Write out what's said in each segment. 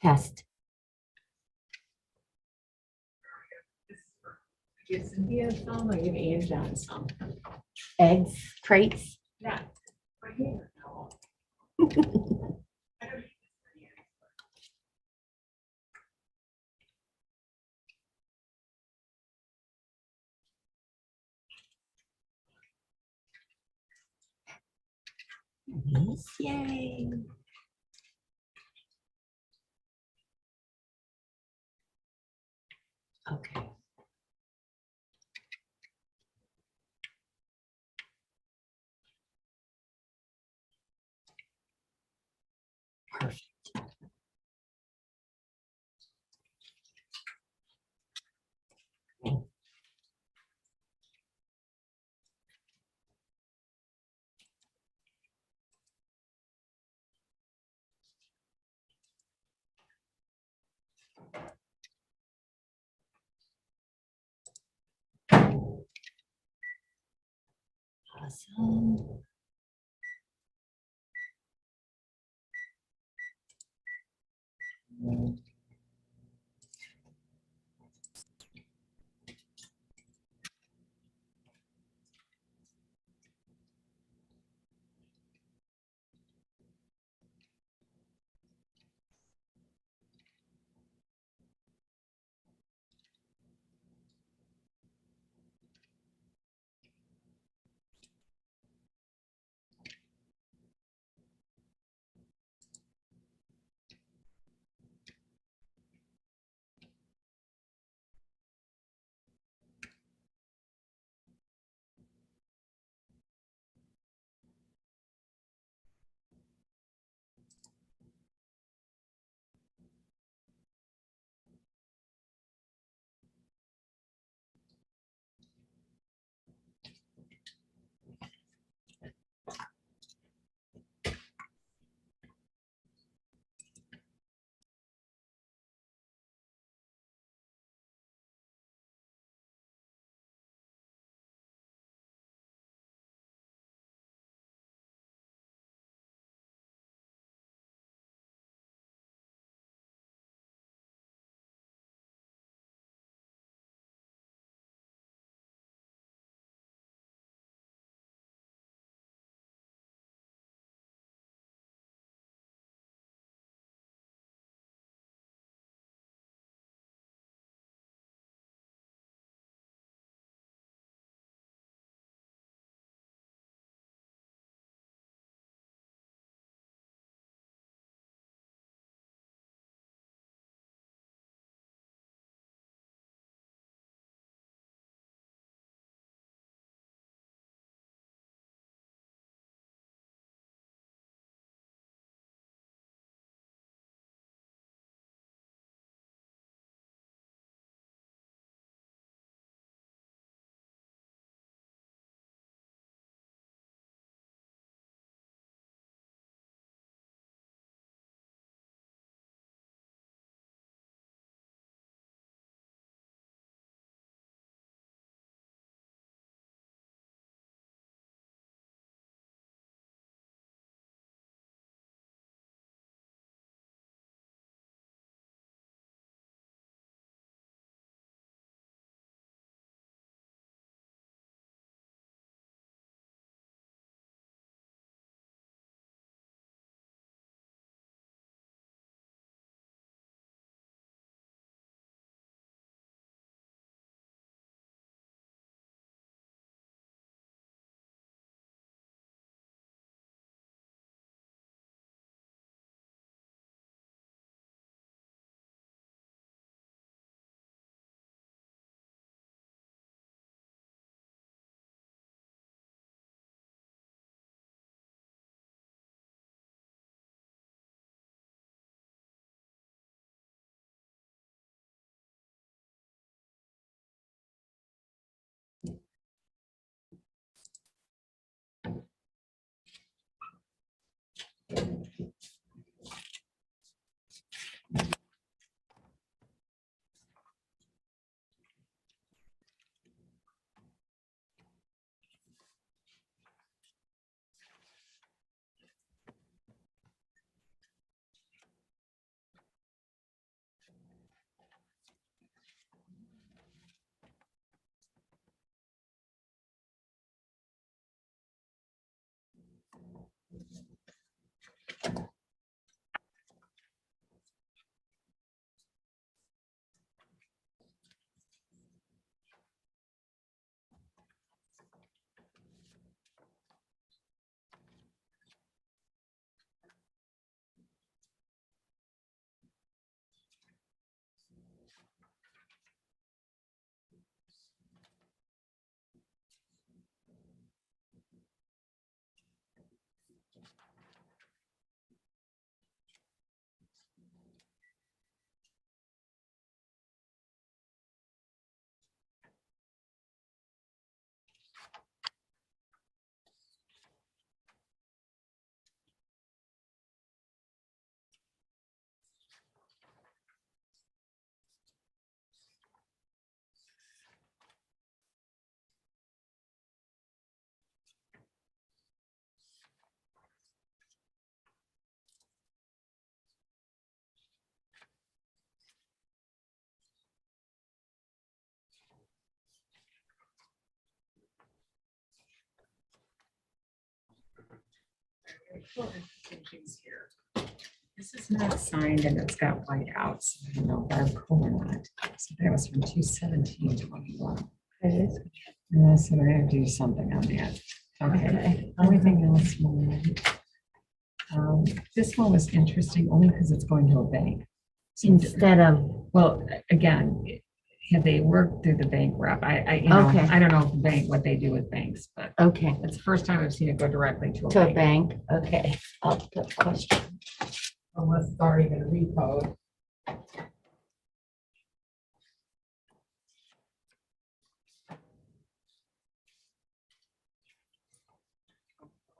Test. Give Cynthia some or give Ann John some? Eggs, crates. Yeah. Right here. Yes, yay. Okay. Perfect. Awesome. couple interesting things here. This is not signed and it's got white outs. I don't know if I'm cool or not. So that was from 2/17/21. Yeah, so we're gonna do something on that. Okay, everything else. This one was interesting only because it's going to a bank. So, Instead of, well, again, have they worked through the bank rep? You know, Okay. I don't know if the bank, what they do with banks, but okay, it's the first time I've seen it go directly to a to a bank. bank, okay. I'll put question. Unless it's already been repoed.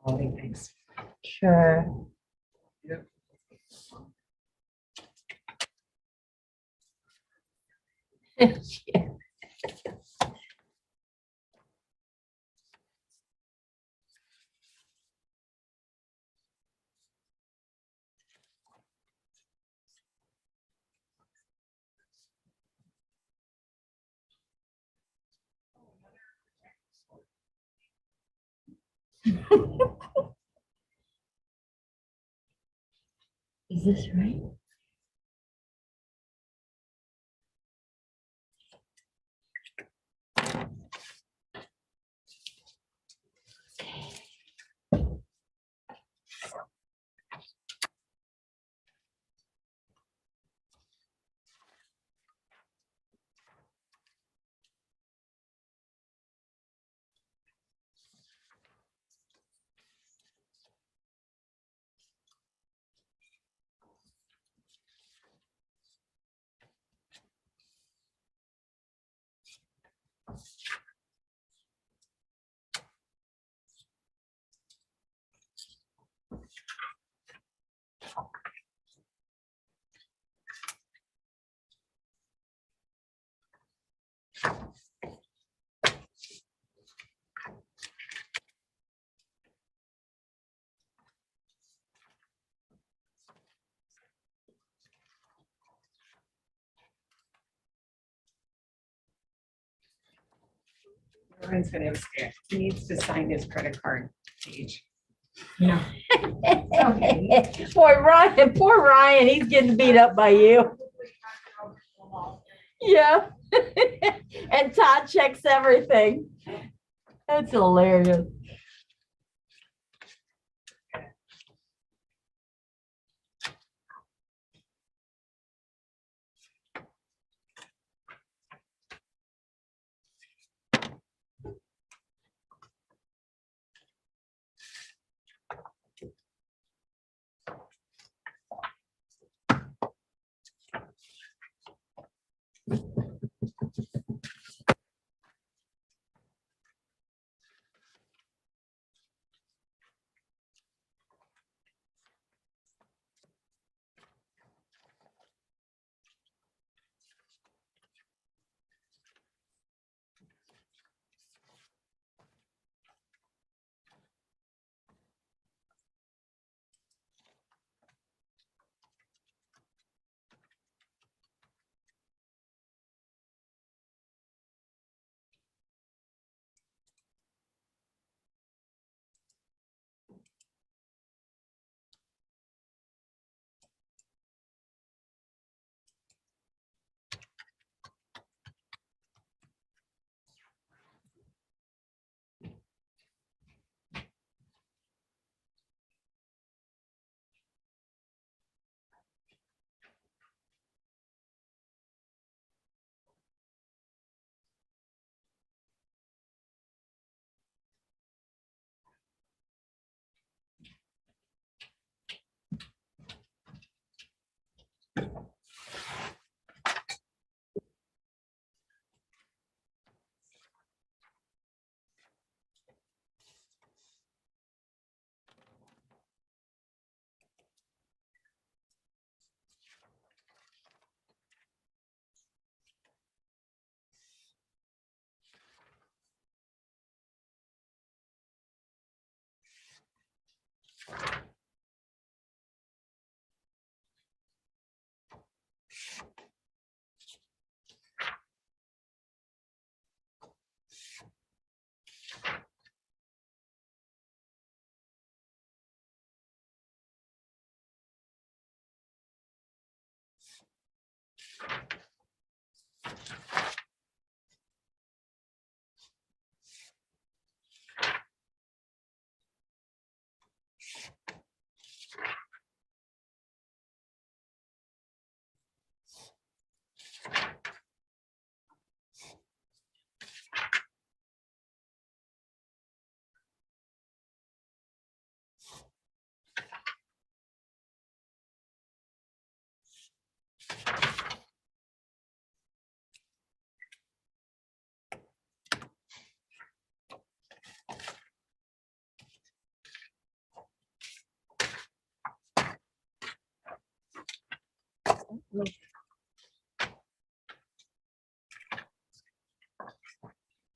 All these things. Sure. Yeah. Is this right? Ryan's gonna have, he needs to sign his credit card page. You know, Poor Ryan, he's getting beat up by you. Yeah. And Todd checks everything. That's hilarious.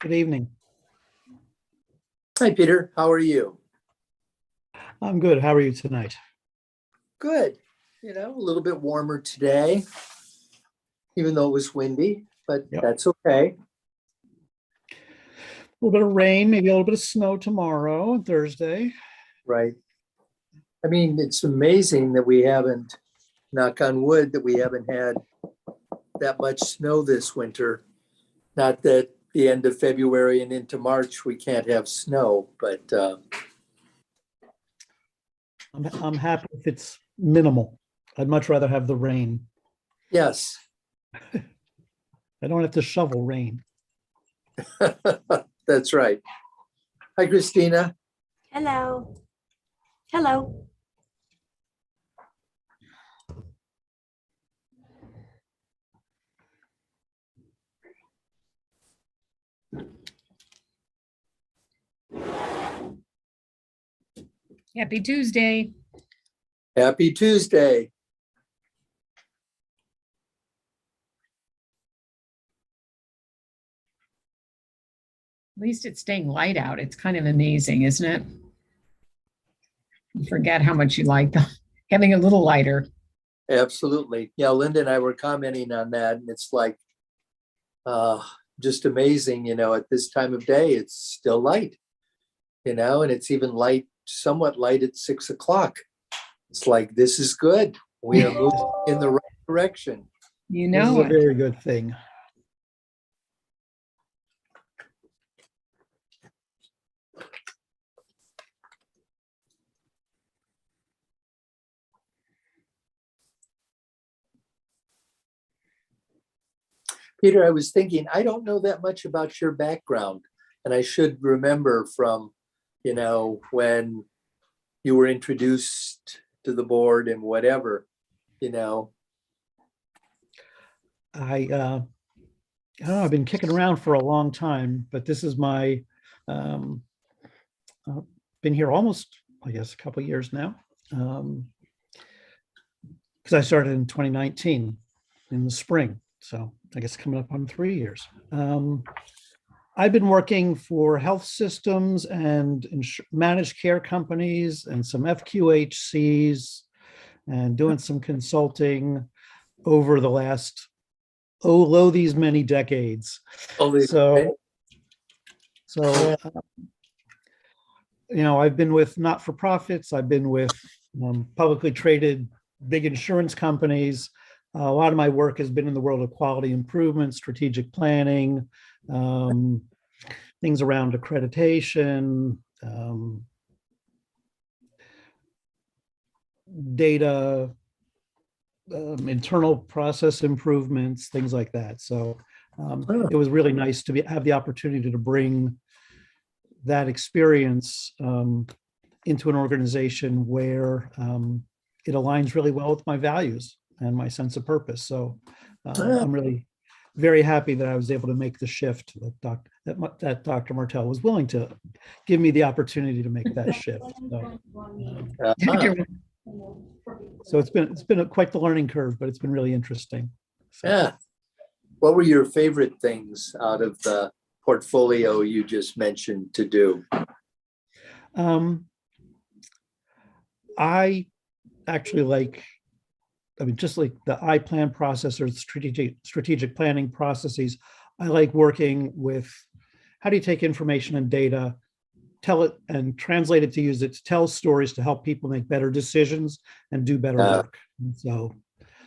Good evening. Hi, Peter. How are you? I'm good. How are you tonight? Good. A little bit warmer today, even though it was windy, but Yep. that's okay. A little bit of rain, maybe a little bit of snow tomorrow and Thursday. Right. I mean, it's amazing that we haven't, knock on wood, that we haven't had that much snow this winter. Not that the end of February and into March, we can't have snow, but I'm happy if it's minimal. I'd much rather have the rain. yes. I don't have to shovel rain. That's right. Hi, Christina. Hello. Hello. Happy Tuesday. Happy Tuesday. At least it's staying light out. It's kind of amazing, isn't it? You forget how much you like having a little lighter. Absolutely. Yeah, Linda and I were commenting on that, and it's like just amazing, at this time of day, it's still light, and it's even light, somewhat light at 6 o'clock. It's like, this is good. We are moving in the right direction. You This is know a it. very good thing. Peter, I was thinking, I don't know that much about your background, and I should remember from, when you were introduced to the board and whatever, I don't know, I've been kicking around for a long time, but this is my been here almost, I guess, a couple of years now. Because I started in 2019 in the spring. So I guess coming up on 3 years. I've been working for health systems and managed care companies and some FQHCs and doing some consulting over the last, these many decades. So, I've been with not-for-profits. I've been with publicly traded big insurance companies. A lot of my work has been in the world of quality improvement, strategic planning, things around accreditation, data, internal process improvements, things like that. So it was really nice to have the opportunity to bring that experience into an organization where it aligns really well with my values and my sense of purpose. So I'm really very happy that I was able to make the shift that Dr. Martell was willing to give me the opportunity to make that shift. So it's been quite the learning curve, but it's been really interesting. So. Yeah. What were your favorite things out of the portfolio you just mentioned to do? I actually just like the I-plan process or strategic planning processes, I like working with how do you take information and data, tell it and translate it to use it to tell stories to help people make better decisions and do better work. And so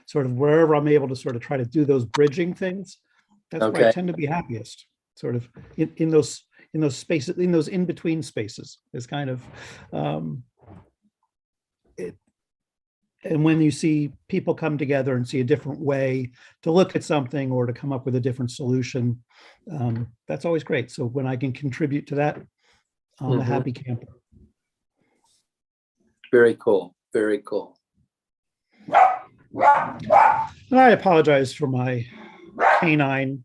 sort of wherever I'm able to sort of try to do those bridging things, that's where I tend to be happiest, sort of in those spaces, in those in-between spaces is kind of it. And when you see people come together and see a different way to look at something or to come up with a different solution, that's always great. So when I can contribute to that, I'm a happy camper. Very cool. Very cool. I apologize for my canine.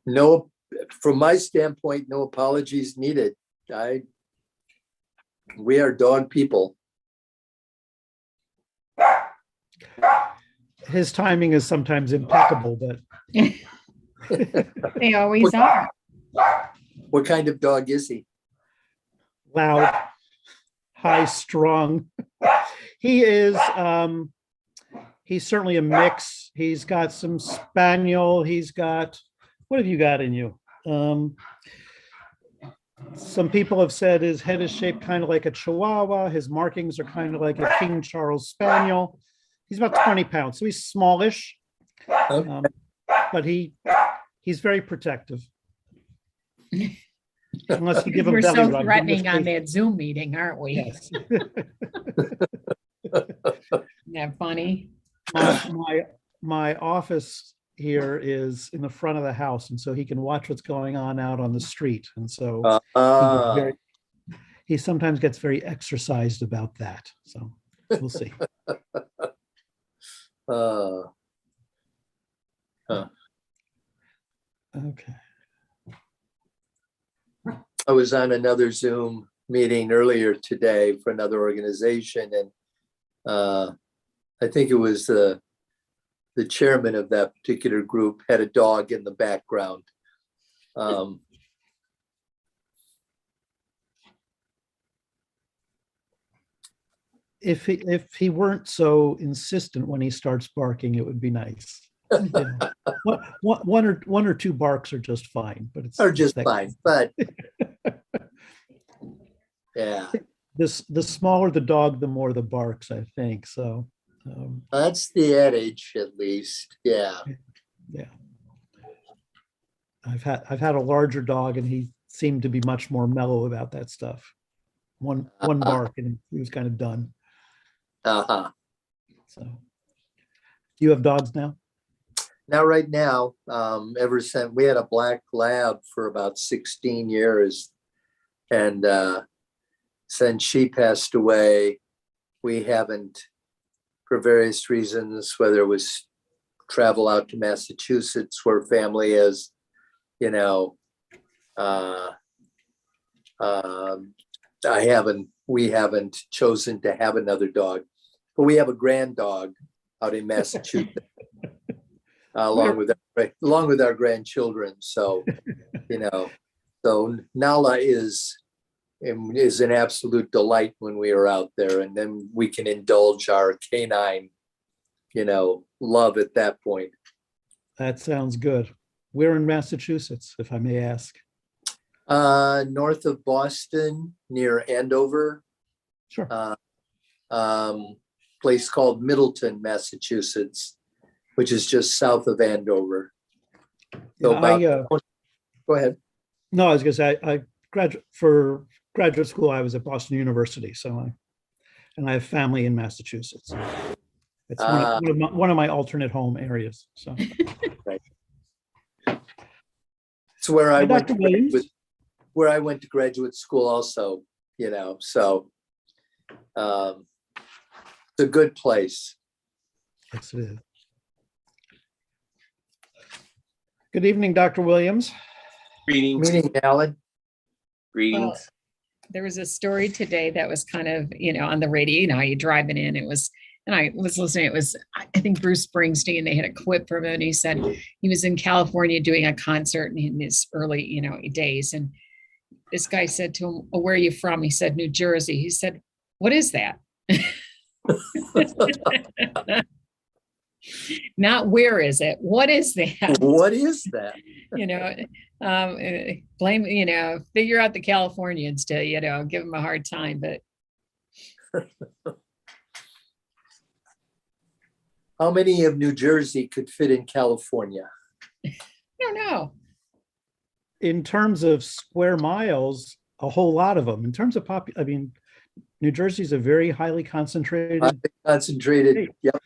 No, from my standpoint, no apologies needed. We are dog people. His timing is sometimes impeccable, but They always are. What kind of dog is he? Loud, high strung. He is, he's certainly a mix. He's got some spaniel. He's got, what have you got in you? Some people have said his head is shaped kind of like a Chihuahua. His markings are kind of like a King Charles Spaniel. He's about 20 pounds, so he's smallish, Okay. but he's very protective. Unless you give him We're belly so rub, threatening on that Zoom meeting, aren't we? Yes. Isn't that funny? My office here is in the front of the house, and so he can watch what's going on out on the street. And so he sometimes gets very exercised about that. So we'll see. Okay. I was on another Zoom meeting earlier today for another organization, and I think it was the chairman of that particular group had a dog in the background. If he weren't so insistent when he starts barking, it would be nice. You know, one or two barks are just fine, but it's Are just that- fine, but yeah, the smaller the dog, the more the barks, I think. So that's the adage, at least. Yeah. yeah. I've had a larger dog, and he seemed to be much more mellow about that stuff. One bark, and he was kind of done. Uh-huh. So, you have dogs now? Now, right now, ever since we had a black lab for about 16 years, and since she passed away, we haven't, for various reasons, whether it was travel out to Massachusetts where family is, you know, we haven't chosen to have another dog, but we have a grand dog out in Massachusetts. Along with our grandchildren. So, you know, so Nala is an absolute delight when we are out there, and then we can indulge our canine, you know, love at that point. That sounds good. We're in Massachusetts, if I may ask. North of Boston, near Andover, Sure. place called Middleton, Massachusetts, which is just south of Andover. So go ahead. No, I was going to say, I for graduate school, I was at Boston University. So I have family in Massachusetts. It's one of my alternate home areas. So right. It's where I went Dr. Williams. where I went to graduate school also, you know, so it's a good place. Yes, it is. Good evening, Dr. Williams. Greetings. Meeting, Alan. Greetings. There was a story today that was kind of, on the radio, you're driving in, and I was listening, it was, I think Bruce Springsteen, they had a clip from him, and he said he was in California doing a concert in his early, days. And this guy said to him, "Oh, where are you from?" He said, "New Jersey." He said, "What is that?" Not where is it? What is that? What is that? Blame, figure out the Californians to, give them a hard time. But How many of New Jersey could fit in California? I don't know. In terms of square miles, a whole lot of them. In terms of New Jersey is a very highly concentrated. Concentrated. Yep.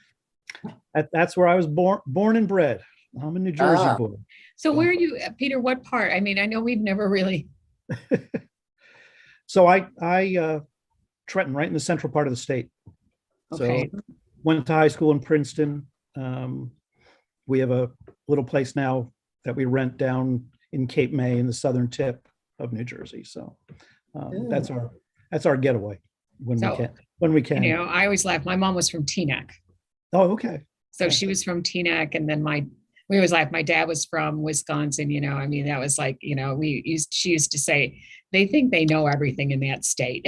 That's where I was born and bred. I'm a New Jersey boy. So where are you, Peter? What part? I mean, I know we've never really. So I Trenton, right in the central part of the state. Okay. So went to high school in Princeton. We have a little place now that we rent down in Cape May in the southern tip of New Jersey. So that's our getaway when we can. I always laugh. My mom was from Teaneck. Oh, okay. So she was from Teaneck, and then my We always laugh. My dad was from Wisconsin, I mean, that was like, she used to say, they think they know everything in that state.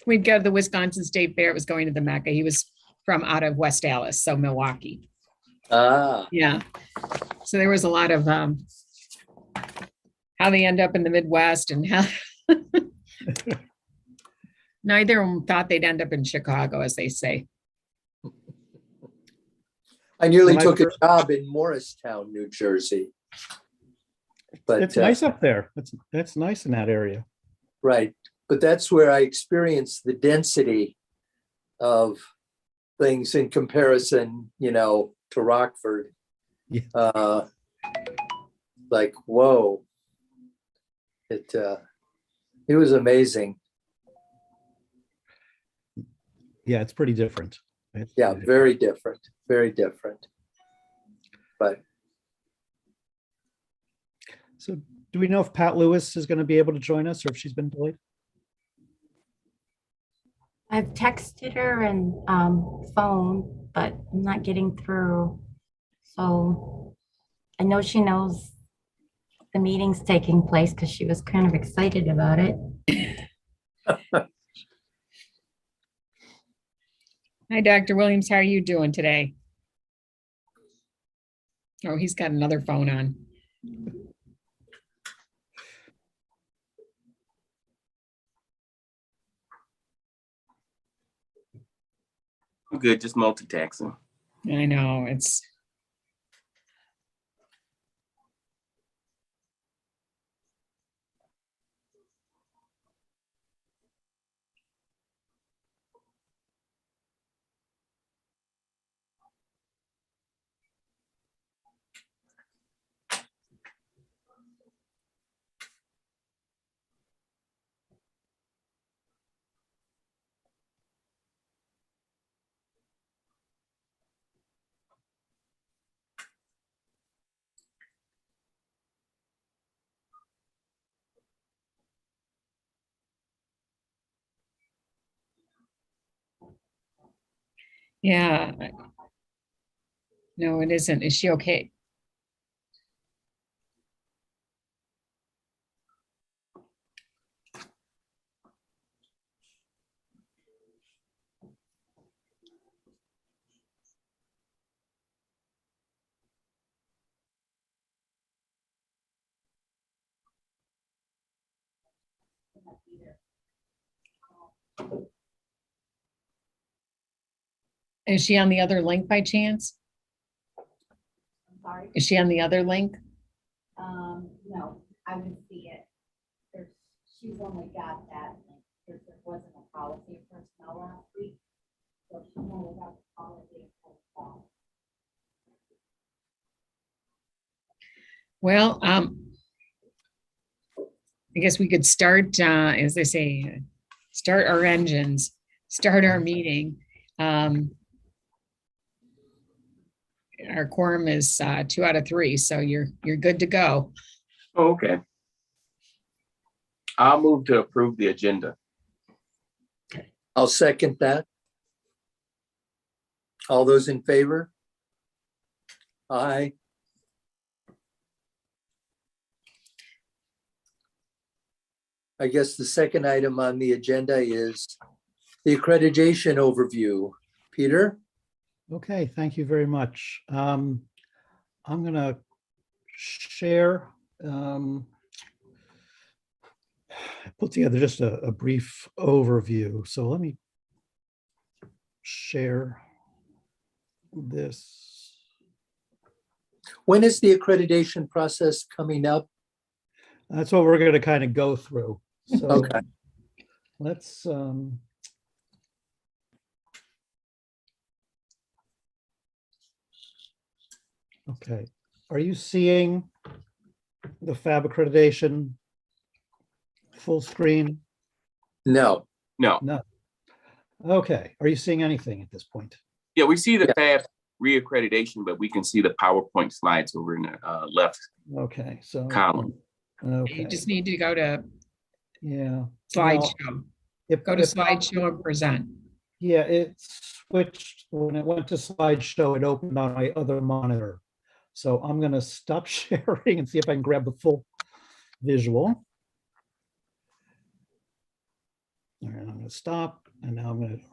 We'd go to the Wisconsin State Fair. It was going to the Mecca. He was from out of West Allis, so Milwaukee. Ah, Yeah. So there was a lot of how they end up in the Midwest and how neither of them thought they'd end up in Chicago, as they say. I nearly When I took a first- job in Morristown, New Jersey. But It's nice up there. It's nice in that area. right, but that's where I experienced the density of things in comparison, to Rockford. Yeah. Like, whoa. It was amazing. Yeah, it's pretty different. Yeah, very different, very different. But So do we know if Pat Lewis is going to be able to join us or if she's been delayed? I've texted her and phone, but I'm not getting through. So I know she knows the meeting's taking place because she was kind of excited about it. Hi, Dr. Williams. How are you doing today? Oh, he's got another phone on. I'm good, just multitasking. I know it's. Yeah. No, it isn't. Is she okay? Is she on the other link by chance? I'm sorry. Is she on the other link? No, I would see it. She's only got that link because there wasn't a policy of personnel last week. So she only got the policy of personnel. Well, I guess we could start, as they say, start our engines, start our meeting. Our quorum is 2 out of 3, so you're good to go. Oh, okay. I'll move to approve the agenda. I'll second that. All those in favor? Aye. I guess the second item on the agenda is the accreditation overview. Peter? Okay, thank you very much. I'm going to share, put together just a brief overview. So let me share this. When is the accreditation process coming up? That's what we're going to kind of go through. So Okay. let's okay. Are you seeing the FAB accreditation full screen? No. No, No. Okay. Are you seeing anything at this point? yeah, we see the Yeah. FAB reaccreditation, but we can see the PowerPoint slides over in the left Okay. So column. okay. You just need to go to Yeah. slideshow. If, Go to if- slideshow and present. Yeah, it's switched, when it went to slideshow, it opened on my other monitor. So I'm going to stop sharing and see if I can grab the full visual. All right, I'm going to stop, and now I'm going to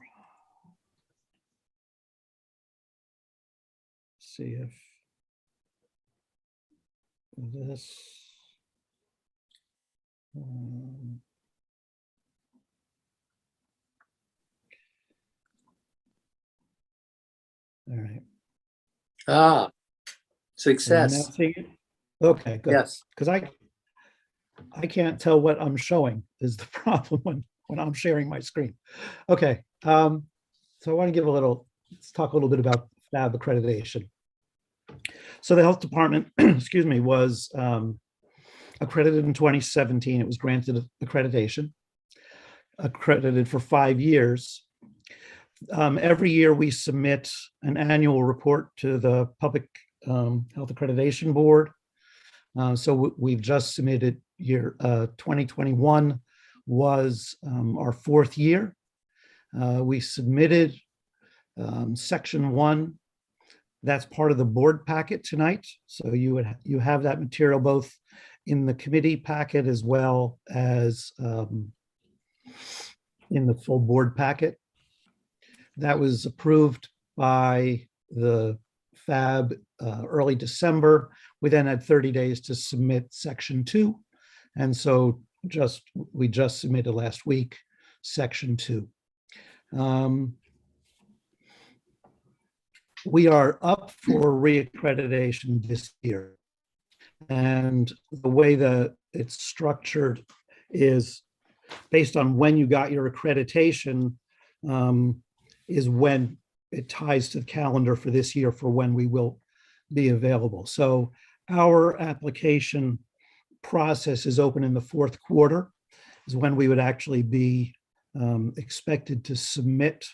see if this. All right. Ah, Am I now success. seeing it? Okay, good. Yes. Because I can't tell what I'm showing is the problem when I'm sharing my screen. Okay, so I want to give let's talk a little bit about FAB accreditation. So the health department, excuse me, was accredited in 2017. It was granted accreditation, accredited for 5 years. Every year we submit an annual report to the Public Health Accreditation Board. So we've just submitted 2021 was our 4th year. We submitted section 1. That's part of the board packet tonight. So you have that material both in the committee packet as well as in the full board packet. That was approved by the FAB early December. We then had 30 days to submit section 2. And so we just submitted last week, section 2. We are up for reaccreditation this year. And the way that it's structured is based on when you got your accreditation, is when it ties to the calendar for this year for when we will be available. So our application process is open in the 4th quarter, is when we would actually be expected to submit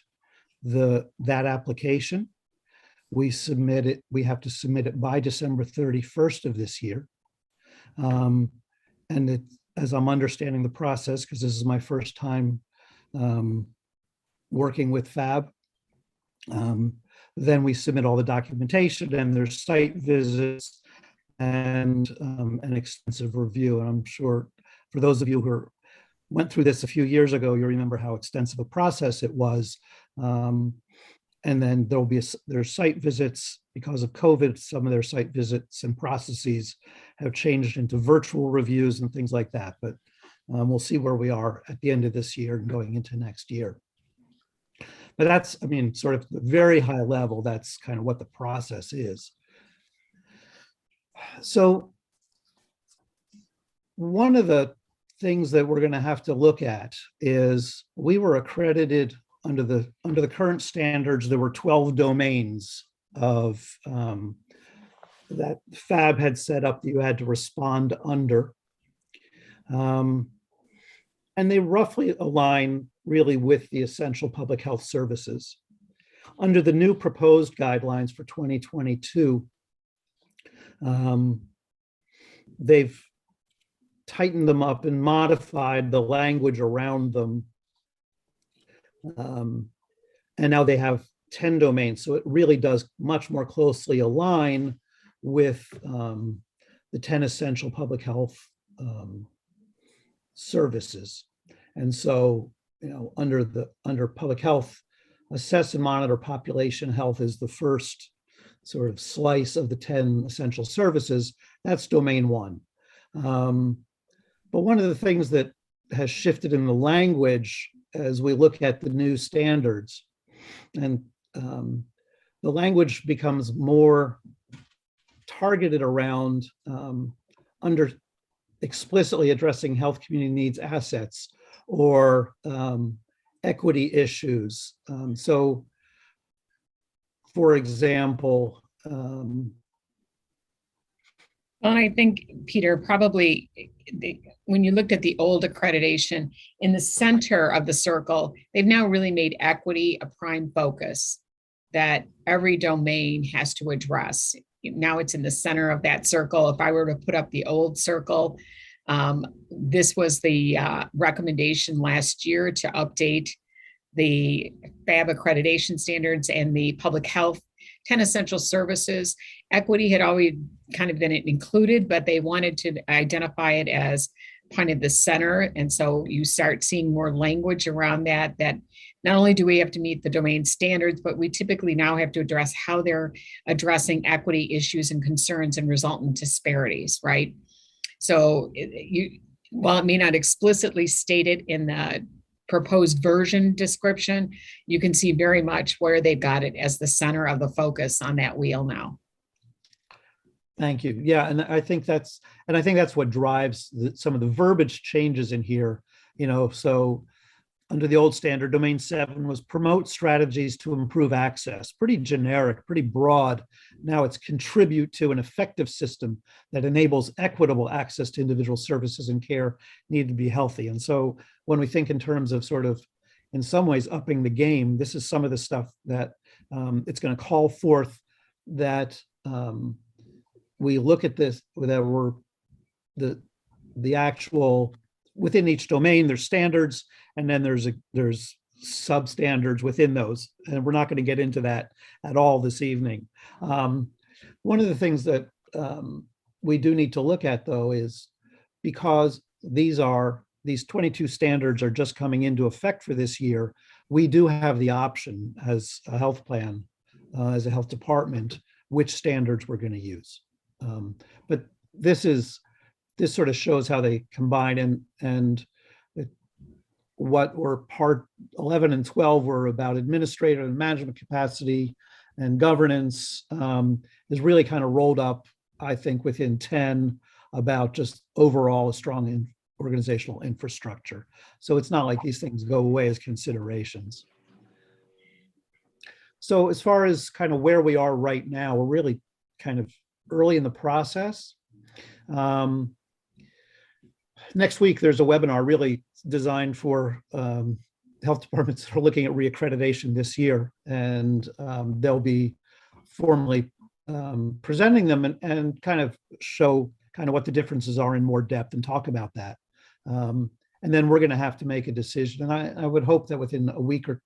that application. We have to submit it by December 31st of this year. And as I'm understanding the process, because this is my first time working with FAB, then we submit all the documentation, and there's site visits and an extensive review. And I'm sure for those of you who went through this a few years ago, you remember how extensive a process it was. And then there's site visits. Because of COVID, some of their site visits and processes have changed into virtual reviews and things like that. But we'll see where we are at the end of this year and going into next year. But that's, I mean, sort of the very high level, that's kind of what the process is. So one of the things that we're going to have to look at is we were accredited under the current standards. There were 12 domains of that FAB had set up that you had to respond under. And they roughly align really with the essential public health services. Under the new proposed guidelines for 2022, they've tightened them up and modified the language around them. And now they have 10 domains. So it really does much more closely align with the 10 essential public health services. And so, you know, under public health, assess and monitor population health is the first sort of slice of the 10 essential services. That's domain 1. But one of the things that has shifted in the language as we look at the new standards, and the language becomes more targeted around under explicitly addressing health community needs assets or equity issues. So, for example, Well, and I think, Peter, probably when you looked at the old accreditation, in the center of the circle, they've now really made equity a prime focus that every domain has to address. Now it's in the center of that circle. If I were to put up the old circle, this was the recommendation last year to update the FAB accreditation standards and the public health 10 essential services. Equity had always kind of been included, but they wanted to identify it as kind of the center. And so you start seeing more language around that, that not only do we have to meet the domain standards, but we typically now have to address how they're addressing equity issues and concerns and resultant disparities, right? So while it may not explicitly state it in the proposed version description, you can see very much where they've got it as the center of the focus on that wheel now. Thank you. Yeah, and I think that's what drives some of the verbiage changes in here. So under the old standard, domain 7 was promote strategies to improve access. Pretty generic, pretty broad. Now it's contribute to an effective system that enables equitable access to individual services and care need to be healthy. And so when we think in terms of sort of, in some ways, upping the game, this is some of the stuff that it's going to call forth that we look at this, that we're the actual, within each domain, there's standards, and then there's substandards within those. And we're not going to get into that at all this evening. One of the things that we do need to look at, though, is because these 22 standards are just coming into effect for this year, we do have the option as a health plan, as a health department, which standards we're going to use. But this sort of shows how they combine, and what were part 11 and 12 were about administrative and management capacity and governance, is really kind of rolled up, I think, within 10 about just overall a strong organizational infrastructure. So it's not like these things go away as considerations. So as far as kind of where we are right now, we're really kind of early in the process. Next week, there's a webinar really designed for health departments that are looking at reaccreditation this year, and they'll be formally presenting them and kind of show kind of what the differences are in more depth and talk about that. And then we're going to have to make a decision. And I would hope that within a week or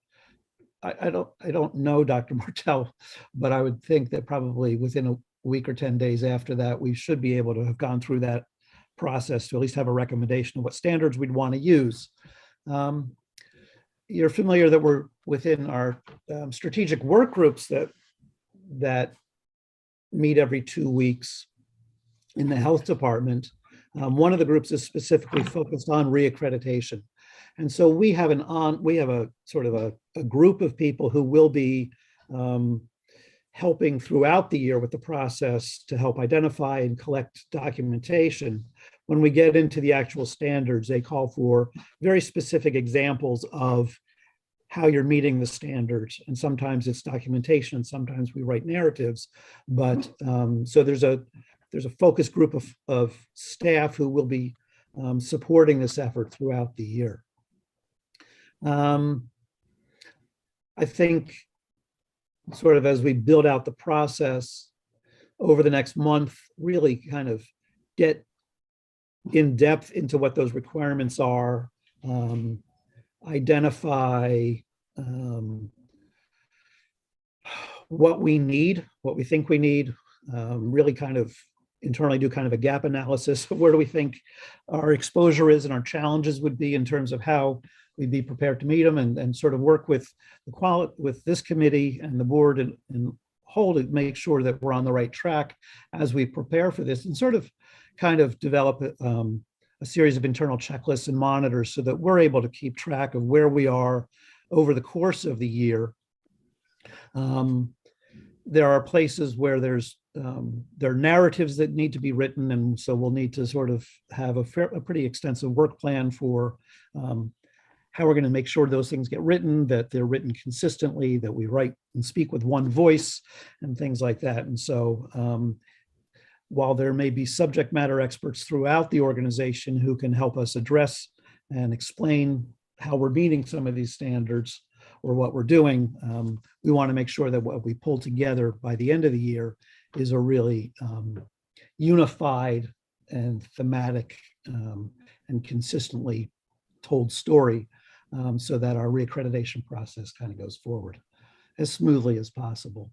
I don't know, Dr. Martell, but I would think that probably within a week or 10 days after that, we should be able to have gone through that process to at least have a recommendation of what standards we'd want to use. You're familiar that we're within our strategic work groups that meet every 2 weeks in the health department. One of the groups is specifically focused on reaccreditation. And so we have a sort of a group of people who will be helping throughout the year with the process to help identify and collect documentation. When we get into the actual standards, they call for very specific examples of how you're meeting the standards. And sometimes it's documentation, and sometimes we write narratives. But so there's a focus group of staff who will be supporting this effort throughout the year. I think sort of as we build out the process over the next month, really kind of get in depth into what those requirements are, identify what we need, what we think we need, really kind of internally do kind of a gap analysis of where do we think our exposure is and our challenges would be in terms of how we'd be prepared to meet them, and sort of work with with this committee and the board and whole to make sure that we're on the right track as we prepare for this, and sort of kind of develop a series of internal checklists and monitors so that we're able to keep track of where we are over the course of the year. There are places where there are narratives that need to be written, and so we'll need to sort of have a pretty extensive work plan for how we're going to make sure those things get written, that they're written consistently, that we write and speak with one voice and things like that. And so while there may be subject matter experts throughout the organization who can help us address and explain how we're meeting some of these standards or what we're doing, we want to make sure that what we pull together by the end of the year is a really unified and thematic and consistently told story so that our reaccreditation process kind of goes forward as smoothly as possible.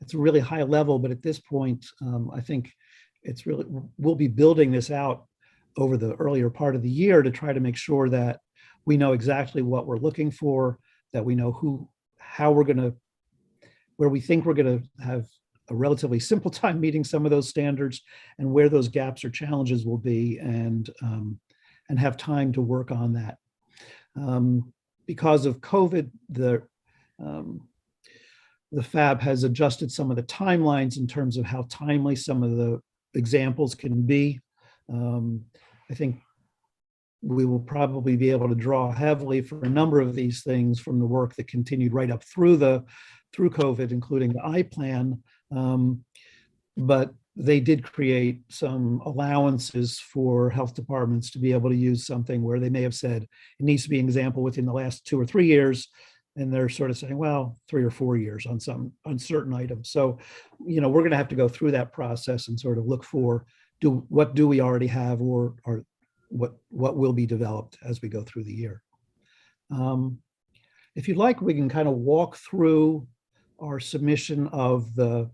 It's a really high level, but at this point, I think it's really, we'll be building this out over the earlier part of the year to try to make sure that we know exactly what we're looking for, that we know how we're going to, where we think we're going to have a relatively simple time meeting some of those standards, and where those gaps or challenges will be, and have time to work on that. Because of COVID, the FAB has adjusted some of the timelines in terms of how timely some of the examples can be. I think we will probably be able to draw heavily for a number of these things from the work that continued right up through COVID, including the I-Plan. But they did create some allowances for health departments to be able to use something where they may have said it needs to be an example within the last 2 or 3 years. And they're sort of saying, well, 3 or 4 years on certain items. So, we're going to have to go through that process and sort of look for what do we already have, or what will be developed as we go through the year. If you'd like, we can kind of walk through our submission of the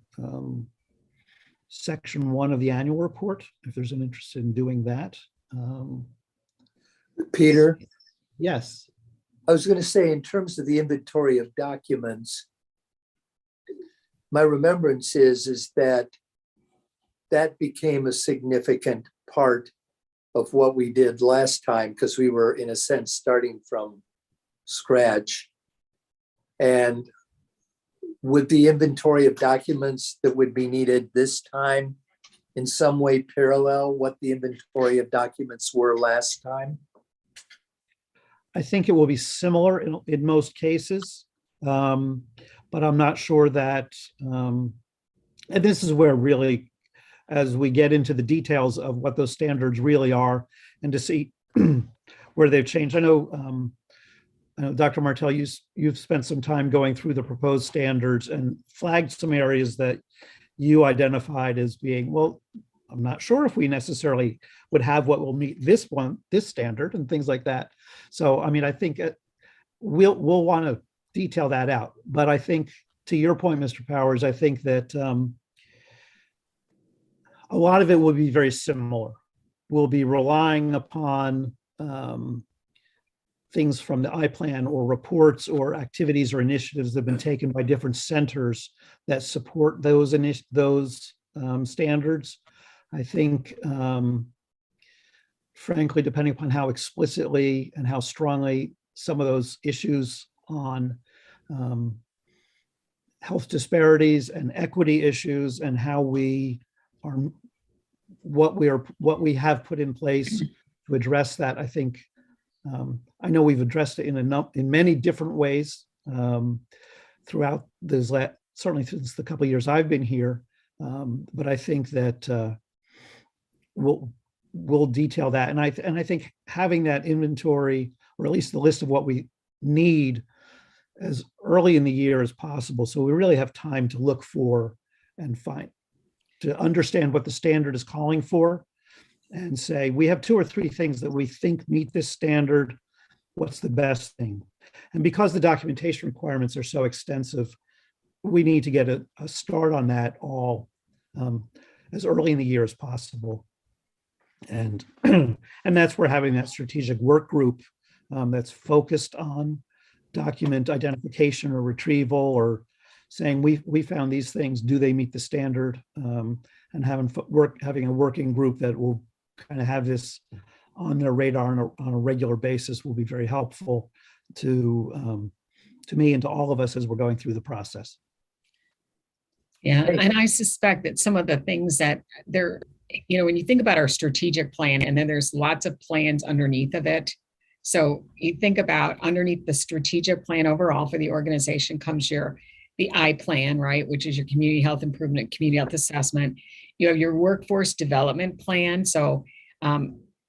section 1 of the annual report, if there's an interest in doing that. Peter, Yes. I was going to say, in terms of the inventory of documents, my remembrance is that became a significant part of what we did last time, because we were, in a sense, starting from scratch. And would the inventory of documents that would be needed this time in some way parallel what the inventory of documents were last time? I think it will be similar in most cases, but I'm not sure that, and this is where really, as we get into the details of what those standards really are and to see where they've changed. I know Dr. Martell, you've spent some time going through the proposed standards and flagged some areas that you identified as being, well, I'm not sure if we necessarily would have what will meet this standard and things like that. So, I mean, I think we'll want to detail that out. But I think, to your point, Mr. Powers, I think that a lot of it will be very similar. We'll be relying upon things from the I-Plan or reports or activities or initiatives that have been taken by different centers that support those standards. I think, frankly, depending upon how explicitly and how strongly some of those issues on health disparities and equity issues and how we are, what we have put in place to address that, I think, I know we've addressed it in many different ways throughout this certainly since the couple of years I've been here, but I think that we'll detail that, and I think having that inventory, or at least the list of what we need, as early in the year as possible, so we really have time to look for and to understand what the standard is calling for, and say, we have 2 or 3 things that we think meet this standard. What's the best thing? And because the documentation requirements are so extensive, we need to get a start on that all as early in the year as possible. And that's where having that strategic work group that's focused on document identification or retrieval, or saying we found these things, do they meet the standard? And having a working group that will kind of have this on their radar on a regular basis will be very helpful to me and to all of us as we're going through the process. Yeah, and I suspect that some of the things that when you think about our strategic plan, and then there's lots of plans underneath of it. So you think about underneath the strategic plan overall for the organization comes the I-Plan, right, which is your community health improvement, community health assessment. You have your workforce development plan. So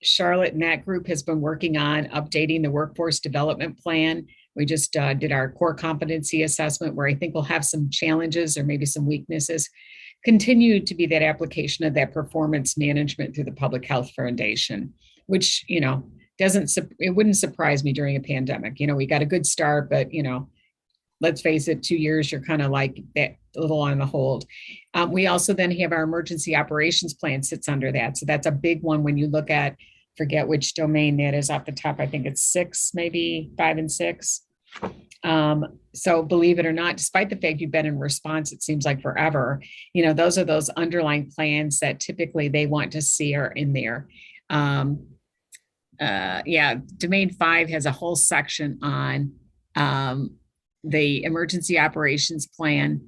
Charlotte and that group has been working on updating the workforce development plan. We just did our core competency assessment, where I think we'll have some challenges or maybe some weaknesses. Continue to be that application of that performance management through the Public Health Foundation, which, it wouldn't surprise me during a pandemic. We got a good start, but let's face it, 2 years, you're kind of like that, a little on the hold. We also then have our emergency operations plan sits under that. So that's a big one when you look at, forget which domain that is off the top. I think it's 6, maybe 5 and 6. So believe it or not, despite the fact you've been in response, it seems like forever, those are those underlying plans that typically they want to see are in there. Domain 5 has a whole section on the emergency operations plan.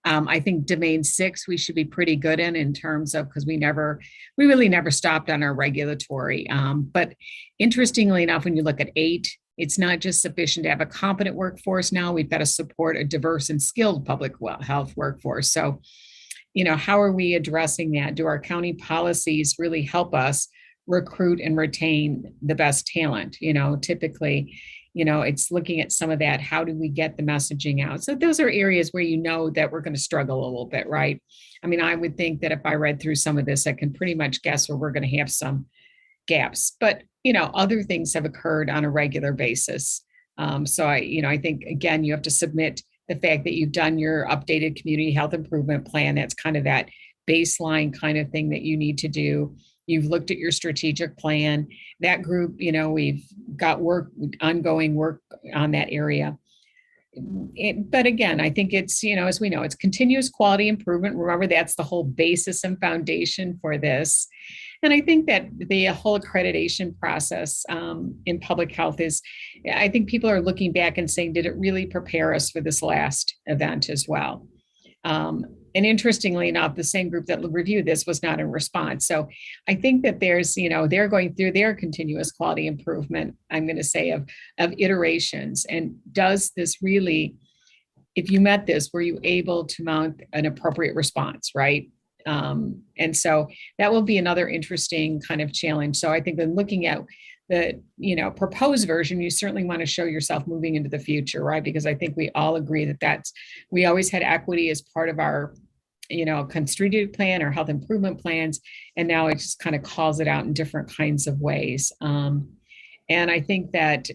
I think domain 6 we should be pretty good in terms of, because we really never stopped on our regulatory. But interestingly enough, when you look at 8, it's not just sufficient to have a competent workforce. Now we've got to support a diverse and skilled public health workforce. So, how are we addressing that? Do our county policies really help us recruit and retain the best talent? Typically, it's looking at some of that. How do we get the messaging out? So those are areas where that we're going to struggle a little bit, right? I mean, I would think that if I read through some of this, I can pretty much guess where we're going to have some gaps. But, other things have occurred on a regular basis. So I think, again, you have to submit the fact that you've done your updated community health improvement plan. That's kind of that baseline kind of thing that you need to do. You've looked at your strategic plan. That group, we've got ongoing work on that area. But again, I think it's, as we know, it's continuous quality improvement. Remember, that's the whole basis and foundation for this. And I think that the whole accreditation process in public health I think people are looking back and saying, did it really prepare us for this last event as well? And interestingly enough, the same group that reviewed this was not in response. So I think that there's, they're going through their continuous quality improvement, I'm going to say, of iterations. And does this really, if you met this, were you able to mount an appropriate response, right? And so that will be another interesting kind of challenge. So I think when looking at the, proposed version, you certainly want to show yourself moving into the future, right? Because I think we all agree that we always had equity as part of our, strategic plan or health improvement plans. And now it just kind of calls it out in different kinds of ways. And I think that,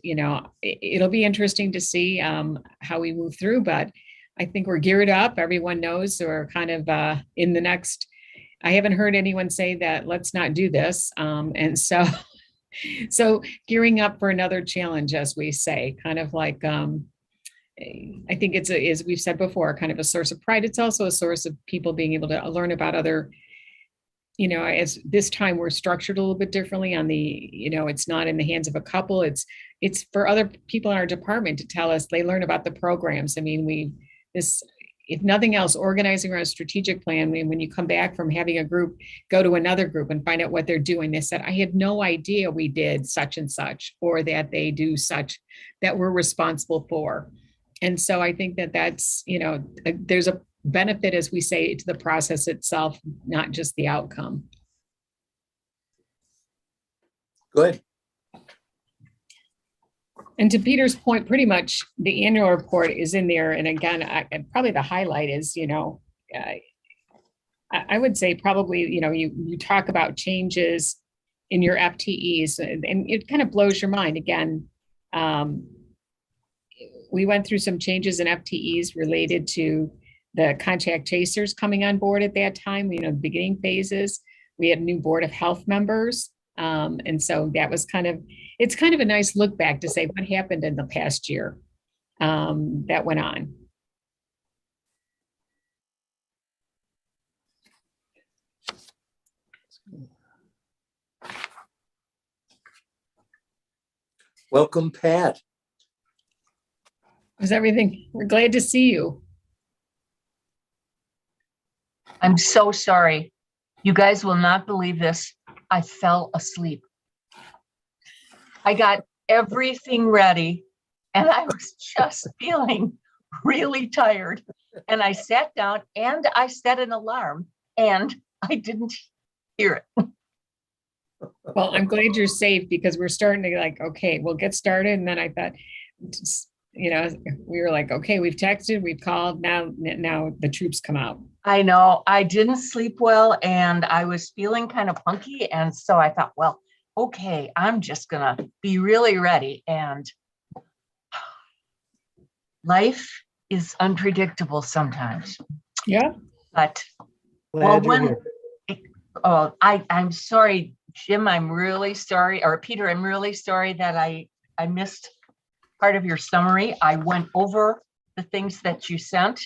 it'll be interesting to see how we move through, but I think we're geared up. Everyone knows we're kind of in the next, I haven't heard anyone say that let's not do this. And so gearing up for another challenge, as we say, kind of like, I think it's, as we've said before, kind of a source of pride. It's also a source of people being able to learn about other, as this time we're structured a little bit differently on the, it's not in the hands of a couple. It's for other people in our department to tell us, they learn about the programs. I mean, if nothing else, organizing around a strategic plan, when you come back from having a group, go to another group and find out what they're doing. They said, I had no idea we did such and such, or that they do such that we're responsible for. And so I think that's, there's a benefit, as we say, to the process itself, not just the outcome. Good. And to Peter's point, pretty much the annual report is in there. And again, probably the highlight is, I would say probably, you talk about changes in your FTEs, and it kind of blows your mind. Again, we went through some changes in FTEs related to the contact tracers coming on board at that time. The beginning phases, we had new Board of Health members. And so that was it's kind of a nice look back to say what happened in the past year that went on. Welcome, Pat. How's everything? We're glad to see you. I'm so sorry. You guys will not believe this. I fell asleep. I got everything ready and I was just feeling really tired. And I sat down and I set an alarm and I didn't hear it. Well, I'm glad you're safe, because we're starting to okay, we'll get started. And then I thought, we were like, okay, we've texted, we've called, now the troops come out. I know I didn't sleep well and I was feeling kind of funky. And so I thought, well, okay, I'm just gonna be really ready. And life is unpredictable sometimes. Yeah. But well, Glad you're when here. I'm sorry, Jim, I'm really sorry, or Peter, I'm really sorry that I missed part of your summary. I went over the things that you sent.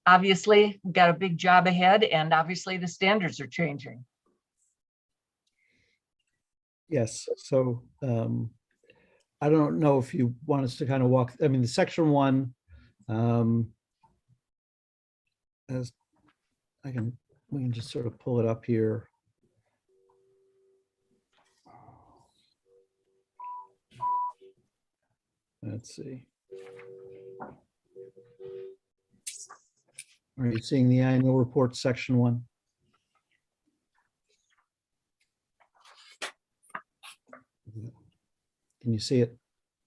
Obviously, we've got a big job ahead, and obviously the standards are changing. Yes, so I don't know if you want us to kind of walk, I mean, the section one, as we can just sort of pull it up here. Let's see. Are you seeing the annual report, section one? Can you see it?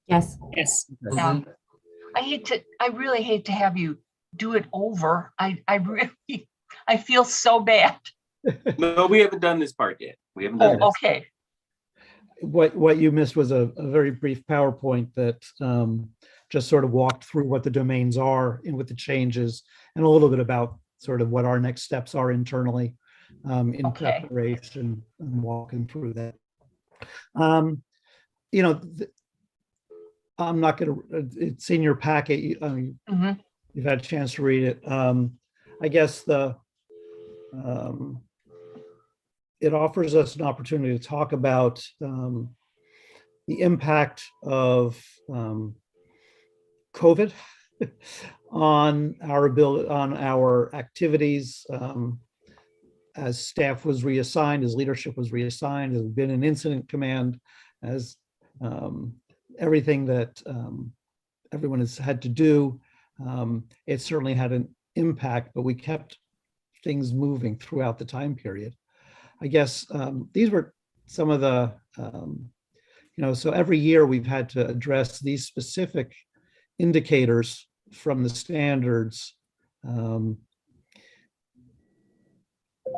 Yes. Yes. Yeah. I really hate to have you do it over. I feel so bad. No, we haven't done this part yet. We haven't done Oh, this. okay. What you missed was a very brief PowerPoint that just sort of walked through what the domains are and what the changes and a little bit about sort of what our next steps are internally in Okay. preparation and walking through that. You know, I'm not going to, it's in your packet. Mhm. You've had a chance to read it. I guess it offers us an opportunity to talk about the impact of COVID on our ability, on our activities, as staff was reassigned, as leadership was reassigned, as been an incident command, as everything that everyone has had to do. It certainly had an impact, but we kept things moving throughout the time period. I guess these were some of the, so every year we've had to address these specific indicators from the standards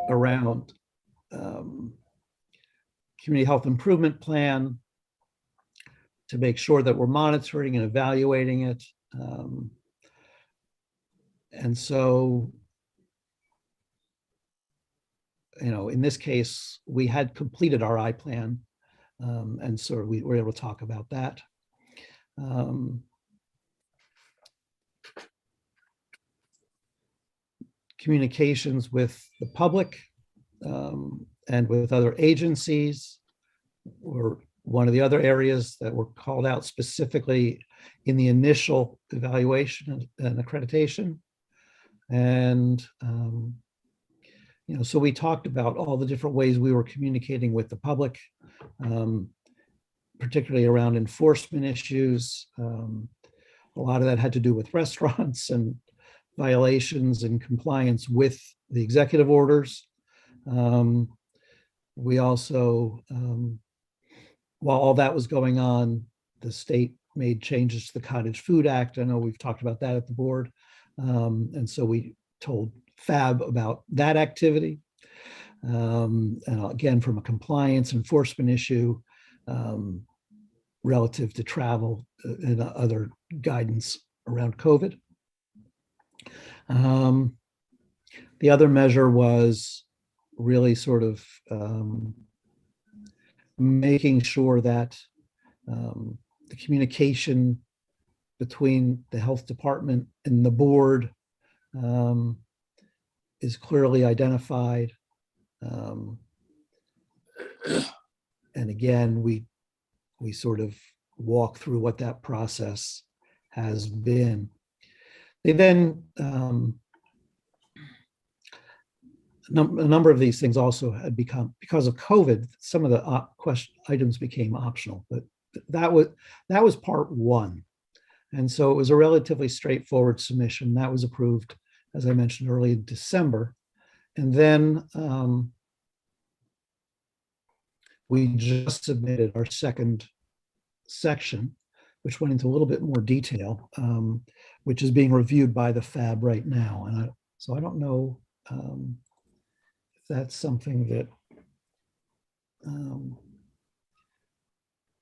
around community health improvement plan to make sure that we're monitoring and evaluating it. And so, in this case, we had completed our I plan. And so we were able to talk about that. Communications with the public and with other agencies were one of the other areas that were called out specifically in the initial evaluation and accreditation. And, so we talked about all the different ways we were communicating with the public, particularly around enforcement issues. A lot of that had to do with restaurants and violations and compliance with the executive orders. We also, while all that was going on, the state made changes to the Cottage Food Act. I know we've talked about that at the board. And so we told FAB about that activity. And again, from a compliance enforcement issue relative to travel and other guidance around COVID. The other measure was really sort of making sure that the communication between the health department and the board is clearly identified. And again, we sort of walk through what that process has been. They then, a number of these things also had become, because of COVID, some of the items became optional, but that was part one. And so it was a relatively straightforward submission that was approved, as I mentioned early in December. And then we just submitted our second section, which went into a little bit more detail, which is being reviewed by the FAB right now. And so I don't know if that's something that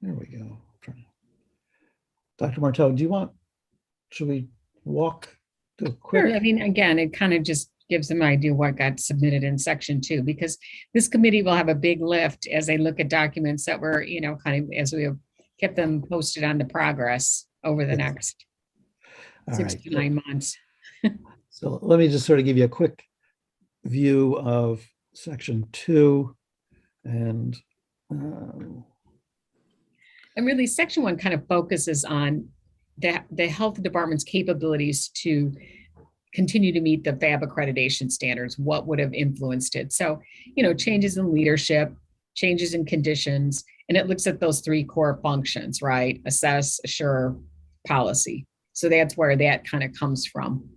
There we go. Dr. Martel, should we walk the quick? Sure. I mean, again, it kind of just gives them an idea what got submitted in section 2, because this committee will have a big lift as they look at documents that were, kind of as we have kept them posted on the progress over the Yes. next All 6 right. to 9 months. So let me just sort of give you a quick view of section 2 and And really, section 1 kind of focuses on the health department's capabilities to continue to meet the FAB accreditation standards, what would have influenced it. So, changes in leadership, changes in conditions, and it looks at those 3 core functions, right? Assess, assure, policy. So that's where that kind of comes from.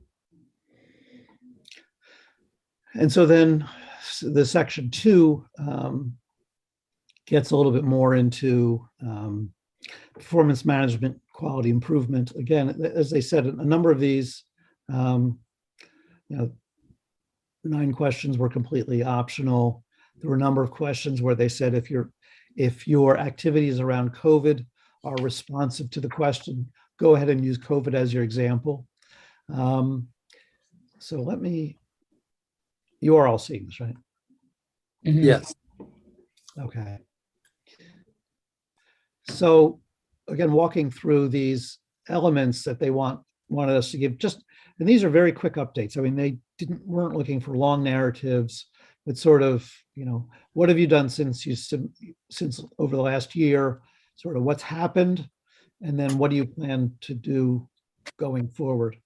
And so then the section 2 gets a little bit more into performance management, quality improvement. Again, as they said, a number of these, 9 questions were completely optional. There were a number of questions where they said if your activities around COVID are responsive to the question, go ahead and use COVID as your example. So you are all seeing this, right? Mhm. Yes. Okay. So again, walking through these elements that they wanted us to give and these are very quick updates. I mean, they weren't looking for long narratives, but sort of, what have you done since over the last year, sort of what's happened, and then what do you plan to do going forward?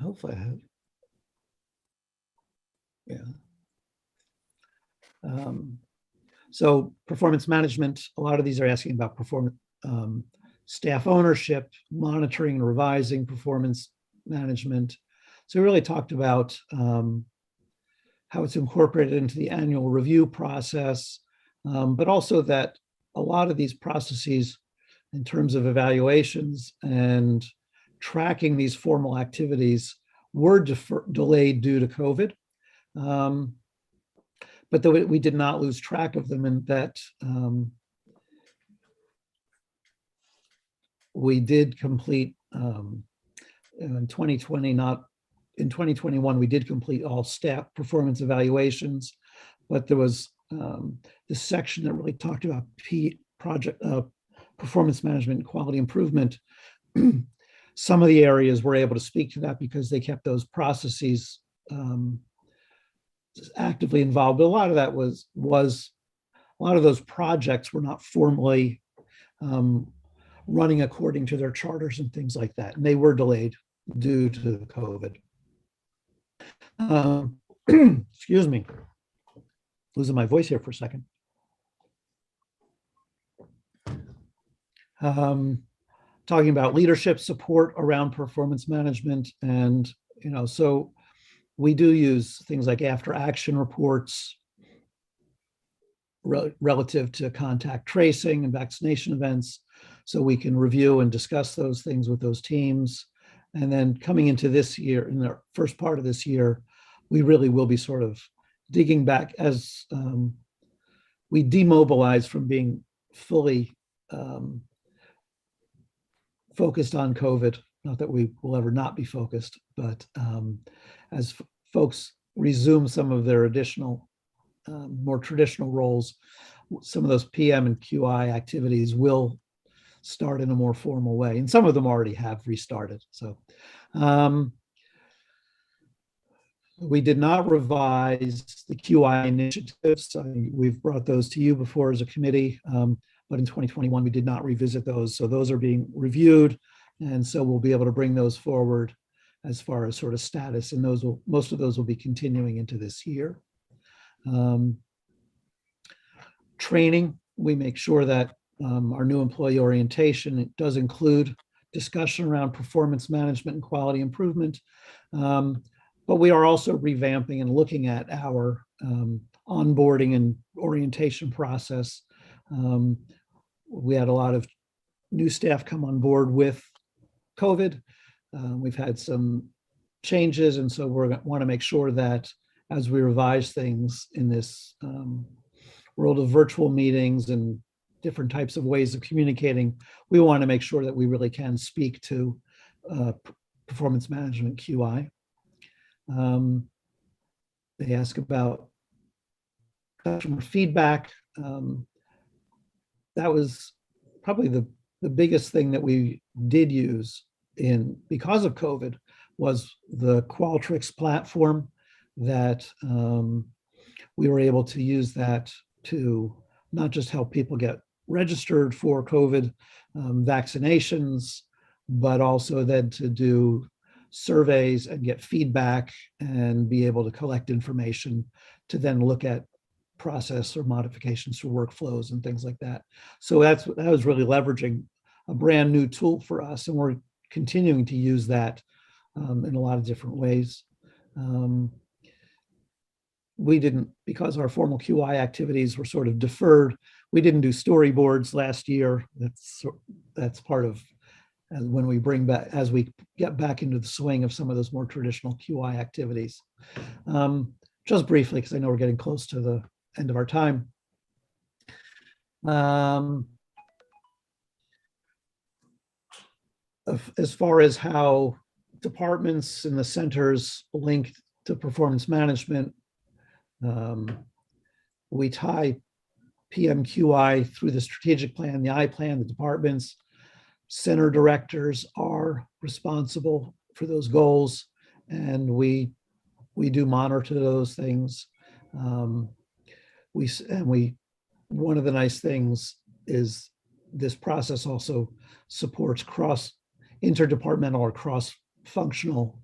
Hopefully I have. Yeah. So performance management, a lot of these are asking about staff ownership, monitoring and revising performance management. So we really talked about how it's incorporated into the annual review process, but also that a lot of these processes in terms of evaluations and tracking these formal activities were delayed due to COVID. But though we did not lose track of them, and that we did complete in 2020, not in 2021, we did complete all staff performance evaluations, but there was this section that really talked about performance management and quality improvement. Some of the areas were able to speak to that because they kept those processes actively involved. But a lot of that was a lot of those projects were not formally running according to their charters and things like that. And they were delayed due to COVID. Excuse me, losing my voice here for a second. Talking about leadership support around performance management. And, so we do use things like after action reports relative to contact tracing and vaccination events. So we can review and discuss those things with those teams. And then coming into this year, in the first part of this year, we really will be sort of digging back as we demobilize from being fully focused on COVID. Not that we will ever not be focused, but as folks resume some of their additional, more traditional roles, some of those PM and QI activities will start in a more formal way. And some of them already have restarted. So we did not revise the QI initiatives. We've brought those to you before as a committee, but in 2021, we did not revisit those. So those are being reviewed. And so we'll be able to bring those forward as far as sort of status. And most of those will be continuing into this year. Training, we make sure that our new employee orientation, it does include discussion around performance management and quality improvement. But we are also revamping and looking at our onboarding and orientation process. We had a lot of new staff come on board with COVID. We've had some changes, and so we want to make sure that as we revise things in this world of virtual meetings and different types of ways of communicating, we want to make sure that we really can speak to performance management QI. They ask about customer feedback. That was probably the biggest thing that we did use because of COVID was the Qualtrics platform that we were able to use that to not just help people get registered for COVID vaccinations, but also then to do surveys and get feedback and be able to collect information to then look at process or modifications for workflows and things like that. So that was really leveraging a brand new tool for us, and we're continuing to use that in a lot of different ways. We didn't, because our formal QI activities were sort of deferred, we didn't do storyboards last year. That's part of when we bring back, as we get back into the swing of some of those more traditional QI activities. Just briefly, because I know we're getting close to the end of our time. As far as how departments and the centers link to performance management, we tie PMQI through the strategic plan, the I plan, the departments. Center directors are responsible for those goals, and we do monitor those things. One of the nice things is this process also supports interdepartmental or cross-functional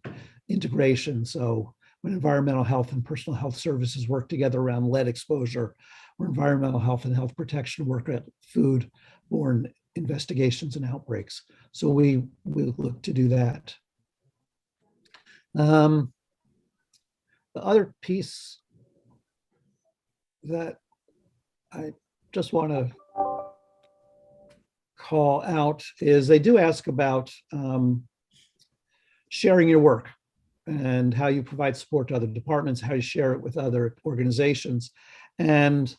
integration. So when environmental health and personal health services work together around lead exposure, or environmental health and health protection work at food-borne investigations and outbreaks. So we look to do that. The other piece that I just want to call out is they do ask about sharing your work and how you provide support to other departments, how you share it with other organizations. And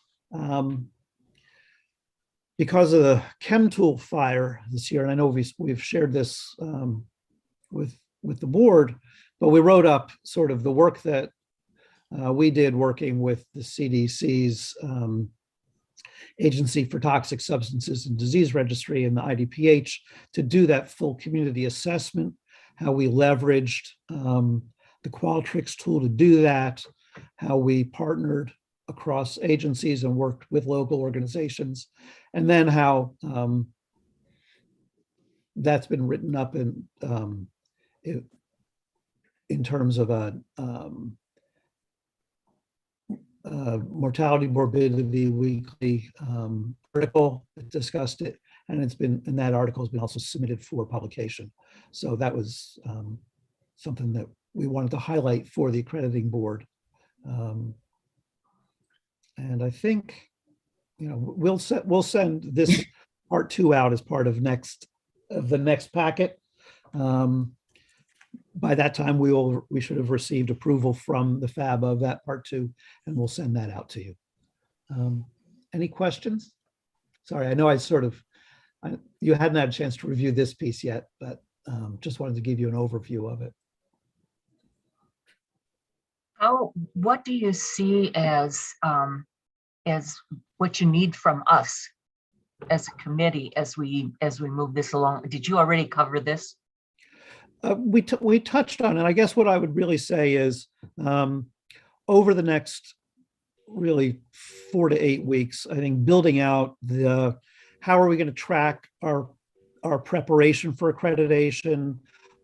because of the ChemTool fire this year, and I know we've shared this with the board, but we wrote up sort of the work that we did working with the CDC's Agency for Toxic Substances and Disease Registry and the IDPH to do that full community assessment, how we leveraged the Qualtrics tool to do that, how we partnered across agencies and worked with local organizations, and then how that's been written up in terms of a mortality morbidity weekly article that discussed it, and that article has been also submitted for publication. So that was something that we wanted to highlight for the accrediting board. And I think, we'll send this part 2 out as part of the next packet. By that time, we should have received approval from the FAB of that part 2, and we'll send that out to you. Any questions? Sorry, I know you hadn't had a chance to review this piece yet, but just wanted to give you an overview of it. What do you see as what you need from us as a committee as we move this along? Did you already cover this? We touched on it. I guess what I would really say is over the next really 4 to 8 weeks, I think building out how are we going to track our preparation for accreditation,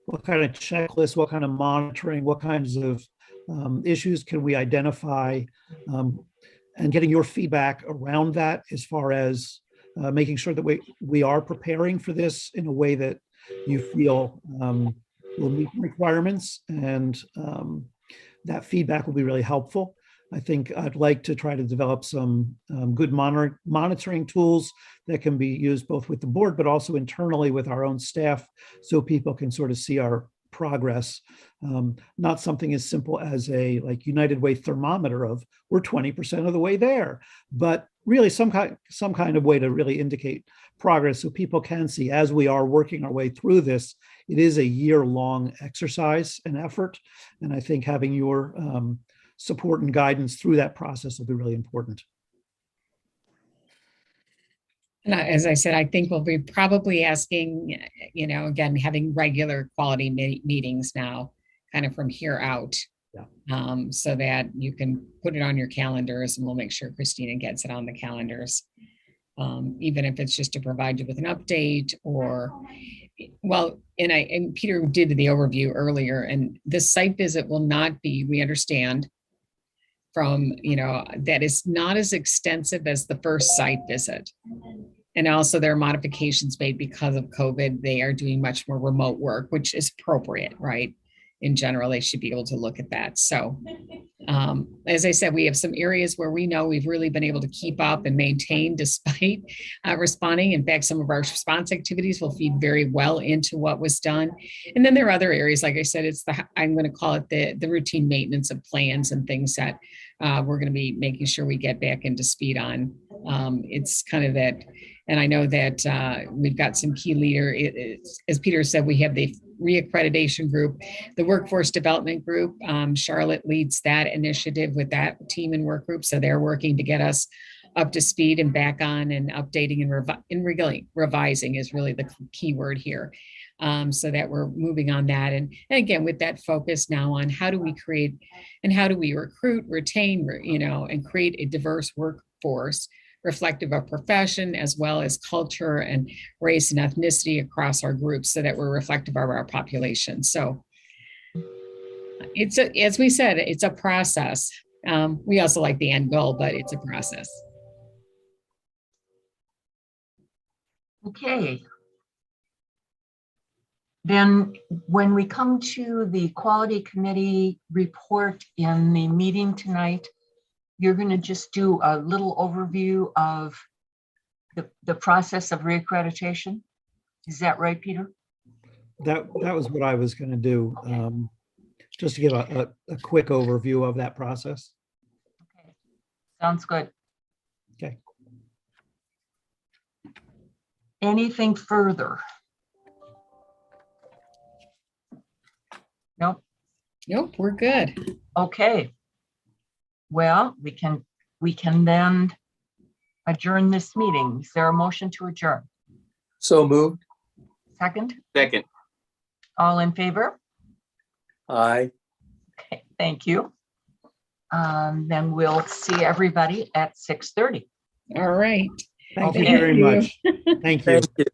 what kind of checklist, what kind of monitoring, what kinds of issues can we identify, and getting your feedback around that as far as making sure that we are preparing for this in a way that you feel will meet requirements, and that feedback will be really helpful. I think I'd like to try to develop some good monitoring tools that can be used both with the board, but also internally with our own staff, so people can sort of see our progress. Not something as simple as a like United Way thermometer of we're 20% of the way there, but really some kind of way to really indicate progress so people can see as we are working our way through this. It is a year-long exercise and effort, and I think having your support and guidance through that process will be really important. And as I said, I think we'll be probably asking, you know, again, having regular quality meetings now, kind of from here out. Yeah. So that you can put it on your calendars, and we'll make sure Christina gets it on the calendars. Even if it's just to provide you with an update or, well, and Peter did the overview earlier, and this site visit will not be, we understand from, you know, that is not as extensive as the first site visit. And also there are modifications made because of COVID. They are doing much more remote work, which is appropriate, right? In general, they should be able to look at that. So as I said, we have some areas where we know we've really been able to keep up and maintain despite responding. In fact, some of our response activities will feed very well into what was done. And then there are other areas, like I said, it's I'm going to call it the routine maintenance of plans and things that we're going to be making sure we get back into speed on. It's kind of that, and I know that we've got some key leader, as Peter said, we have the reaccreditation group, the workforce development group. Charlotte leads that initiative with that team and work group. So they're working to get us up to speed and back on and updating and revising is really the key word here. So that we're moving on that. And again, with that focus now on how do we create and how do we recruit, retain, you know, and create a diverse workforce reflective of profession as well as culture and race and ethnicity across our groups so that we're reflective of our population. So it's as we said, it's a process. We also like the end goal, but it's a process. Okay. Then when we come to the quality committee report in the meeting tonight, you're going to just do a little overview of the process of reaccreditation. Is that right, Peter? That was what I was going to do, just to give a quick overview of that process. Okay. Sounds good. Okay. Anything further? Nope. Nope, we're good. Okay. Well, we can then adjourn this meeting. Is there a motion to adjourn? So moved. Second? Second. All in favor? Aye. Okay, thank you. Then we'll see everybody at 6:30. All right. Thank you Okay. very much. Thank you. Thank you.